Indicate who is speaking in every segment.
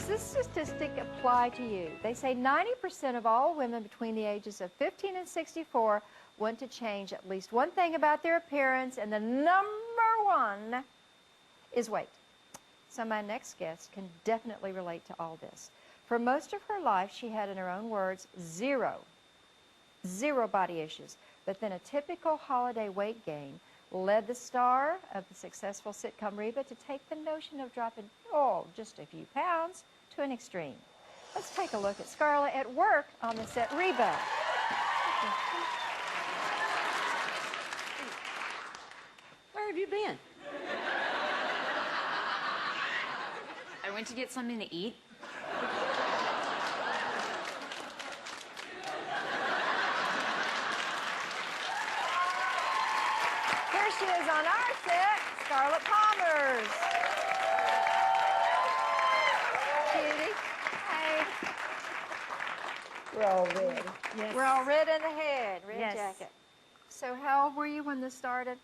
Speaker 1: this statistic apply to you? They say 90% of all women between the ages of 15 and 64 want to change at least one thing about their appearance, and the number one is weight. So my next guest can definitely relate to all this. For most of her life, she had, in her own words, zero body issues. But then a typical holiday weight gain led the star of the successful sitcom Reba to take the notion of dropping, just a few pounds to an extreme. Let's take a look at Scarlett at work on the set Reba.
Speaker 2: Where have you been?
Speaker 3: I went to get something to eat.
Speaker 1: Here she is on our set, Scarlett Pomers. Cutie. Hey.
Speaker 2: We're all red.
Speaker 1: Yes. We're all red in the head, red
Speaker 3: Yes.
Speaker 1: jacket. So how old were you when this started?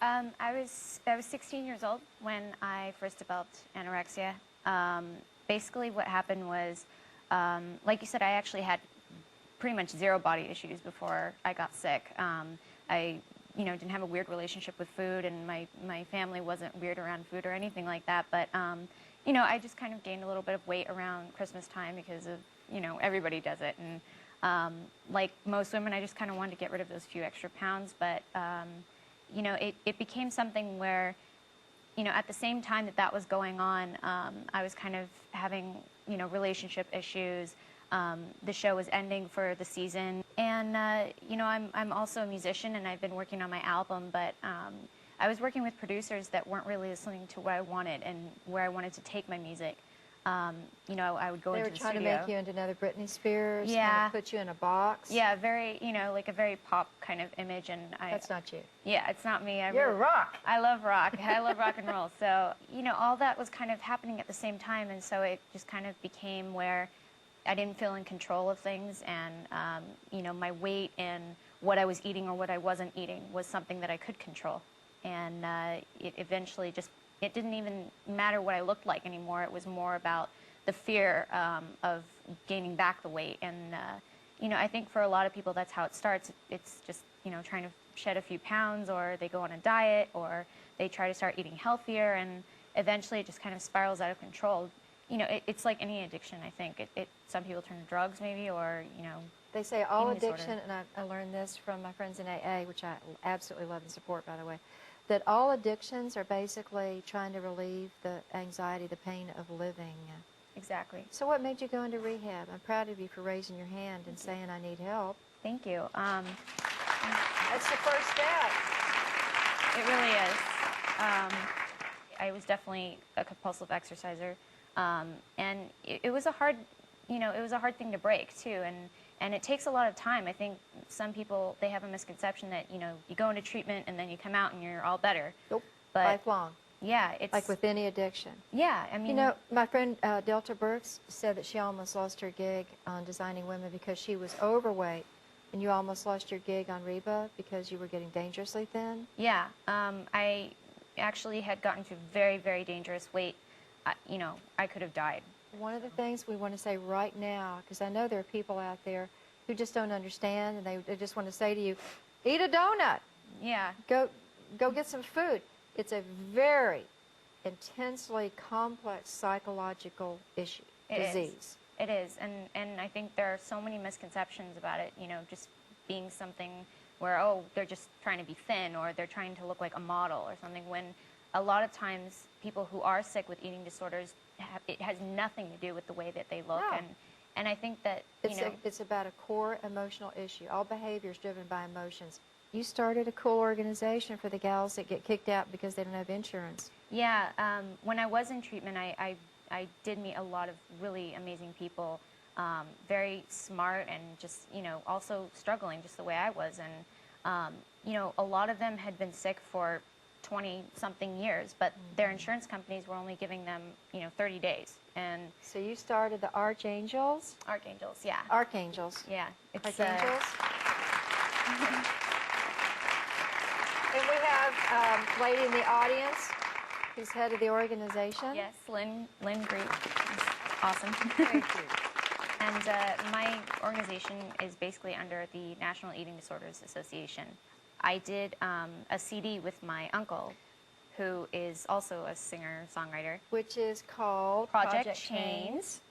Speaker 3: I was 16 years old when I first developed anorexia. Basically what happened was, like you said, I actually had pretty much zero body issues before I got sick. I didn't have a weird relationship with food, and my family wasn't weird around food or anything like that. But, I just kind of gained a little bit of weight around Christmas time because of, everybody does it. And like most women, I just kind of wanted to get rid of those few extra pounds. But, it became something where, at the same time that was going on, I was kind of having, relationship issues. The show was ending for the season. And, I'm also a musician, and I've been working on my album, but I was working with producers that weren't really listening to what I wanted and where I wanted to take my music. I would go into the studio.
Speaker 1: They were trying to make you into another Britney Spears,
Speaker 3: yeah.
Speaker 1: kind of put you in a box.
Speaker 3: Yeah, very, like a very pop kind of image. And
Speaker 1: That's not you.
Speaker 3: Yeah, it's not me.
Speaker 1: You're rock.
Speaker 3: I love rock. I love rock and roll. So, all that was kind of happening at the same time, and so it just kind of became where I didn't feel in control of things, and, my weight and what I was eating or what I wasn't eating was something that I could control. And it eventually it didn't even matter what I looked like anymore. It was more about the fear of gaining back the weight. And, I think for a lot of people that's how it starts. It's just, trying to shed a few pounds, or they go on a diet, or they try to start eating healthier, and eventually it just kind of spirals out of control. It's like any addiction, I think. Some people turn to drugs maybe, or,
Speaker 1: They say all addiction,
Speaker 3: disorder.
Speaker 1: and I learned this from my friends in AA, which I absolutely love and support, by the way, that all addictions are basically trying to relieve the anxiety, the pain of living.
Speaker 3: Exactly.
Speaker 1: So what made you go into rehab? I'm proud of you for raising your hand and saying, I need help.
Speaker 3: Thank you.
Speaker 1: That's the first step.
Speaker 3: It really is. I was definitely a compulsive exerciser, and it was a hard, it was a hard thing to break too, and it takes a lot of time. I think some people, they have a misconception that you go into treatment and then you come out and you're all better.
Speaker 1: Nope.
Speaker 3: But
Speaker 1: lifelong.
Speaker 3: Yeah, it's
Speaker 1: like with any addiction.
Speaker 3: Yeah, I mean,
Speaker 1: my friend Delta Burks said that she almost lost her gig on Designing Women because she was overweight. And you almost lost your gig on Reba because you were getting dangerously thin?
Speaker 3: Yeah. I actually had gotten to very, very dangerous weight. I could have died.
Speaker 1: One of the things we want to say right now, because I know there are people out there who just don't understand, and they just want to say to you, eat a donut.
Speaker 3: Yeah.
Speaker 1: Go get some food. It's a very intensely complex psychological issue, disease.
Speaker 3: It is, and I think there are so many misconceptions about it, just being something where, they're just trying to be thin, or they're trying to look like a model or something, when a lot of times people who are sick with eating disorders, it has nothing to do with the way that they look.
Speaker 1: No.
Speaker 3: And I think that,
Speaker 1: it's about a core emotional issue. All behavior is driven by emotions. You started a cool organization for the gals that get kicked out because they don't have insurance.
Speaker 3: Yeah, when I was in treatment, I did meet a lot of really amazing people, very smart and just, also struggling just the way I was. And, a lot of them had been sick for 20-something years, but their insurance companies were only giving them, 30 days. And
Speaker 1: so you started the Archangels?
Speaker 3: Archangels, yeah.
Speaker 1: Archangels.
Speaker 3: Yeah.
Speaker 1: Archangels. And we have a lady in the audience who's head of the organization.
Speaker 3: Yes, Lynn Greet. Awesome.
Speaker 1: Thank you.
Speaker 3: And my organization is basically under the National Eating Disorders Association. I did a CD with my uncle, who is also a singer-songwriter.
Speaker 1: Which is called
Speaker 3: Project Chains.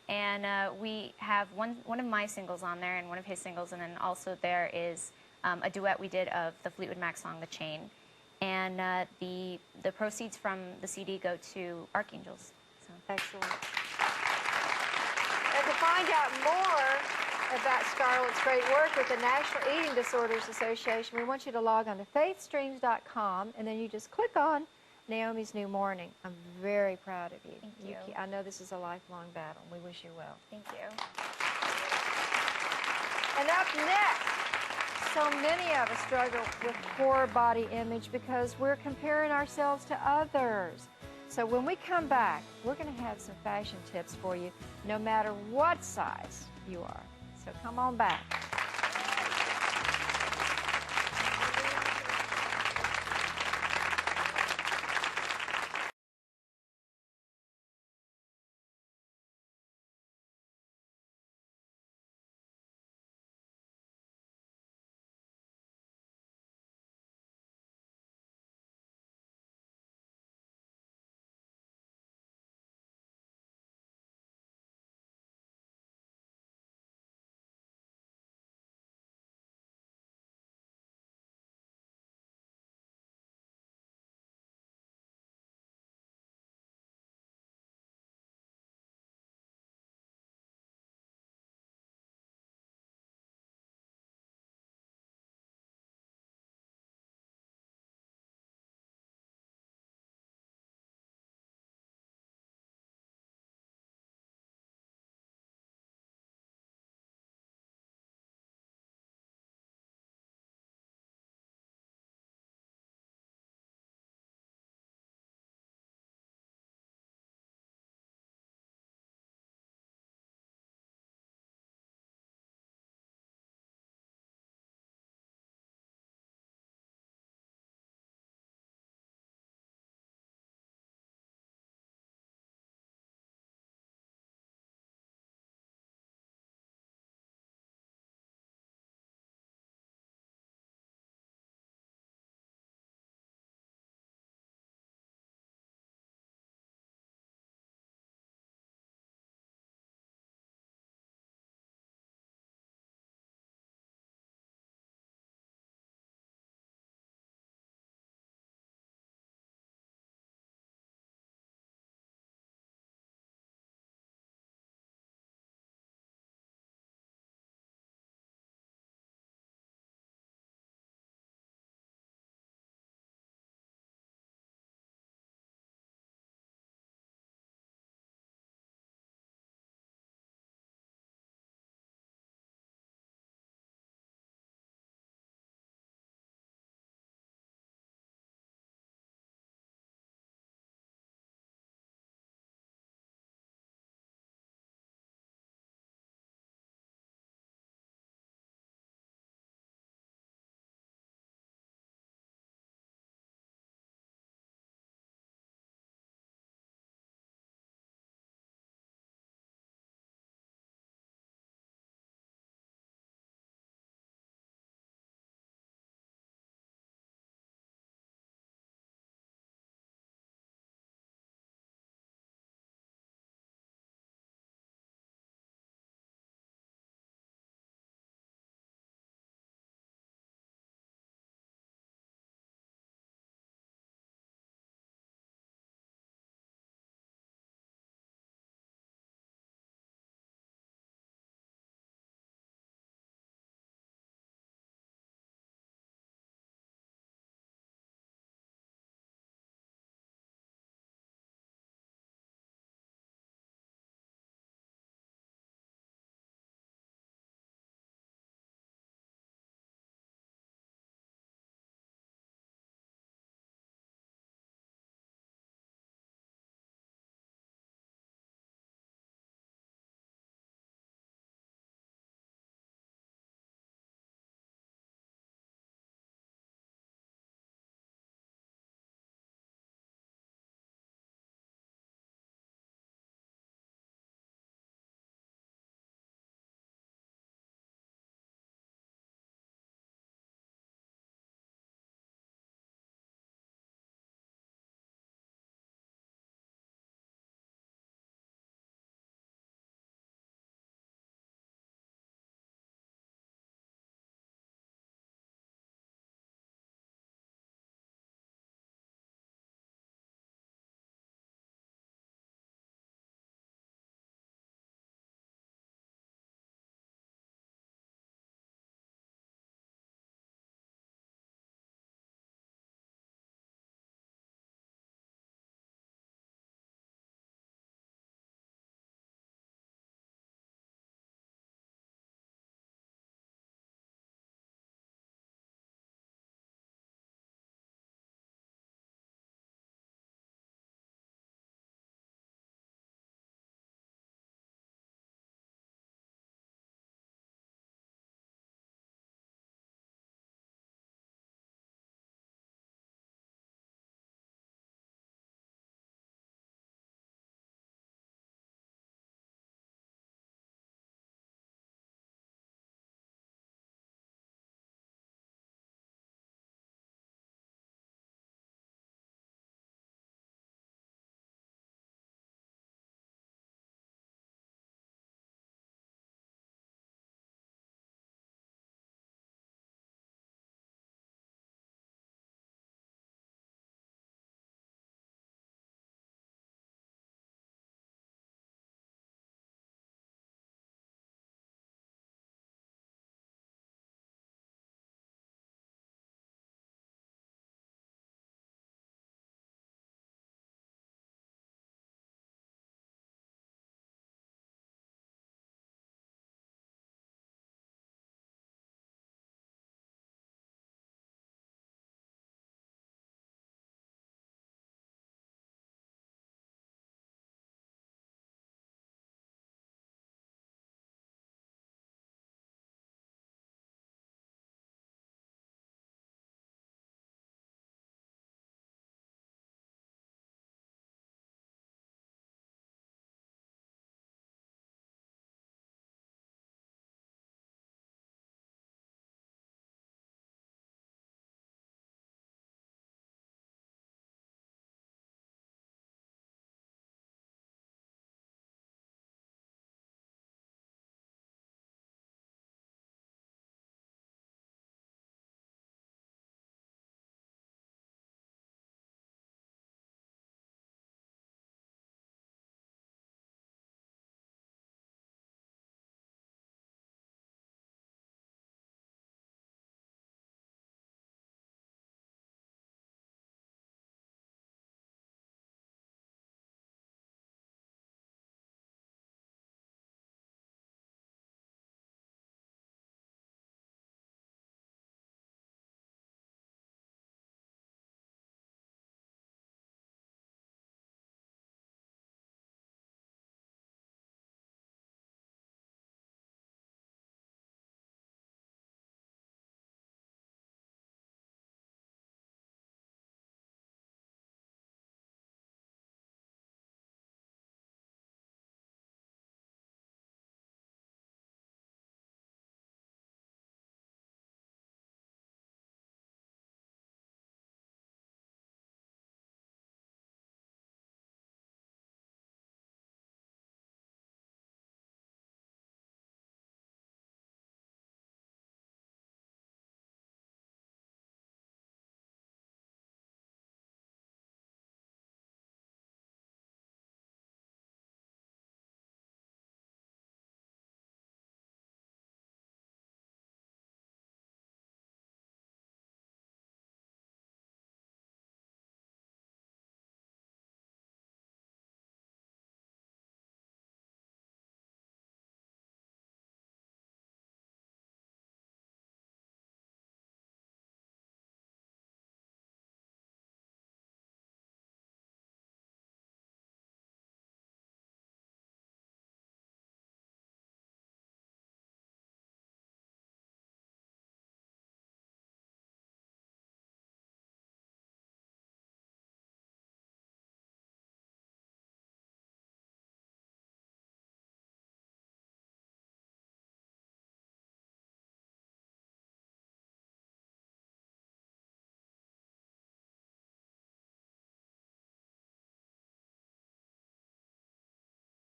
Speaker 3: And we have one of my singles on there and one of his singles, and then also there is a duet we did of the Fleetwood Mac song, The Chain. And the proceeds from the CD go to Archangels. So.
Speaker 1: Excellent. And to find out more about Scarlett's great work with the National Eating Disorders Association, we want you to log on to faithstreams.com, and then you just click on Naomi's New Morning. I'm very proud of you.
Speaker 3: Thank you.
Speaker 1: I know this is a lifelong battle. We wish you well.
Speaker 3: Thank you.
Speaker 1: And up next, so many of us struggle with poor body image because we're comparing ourselves to others. So when we come back, we're going to have some fashion tips for you, no matter what size you are. So come on back.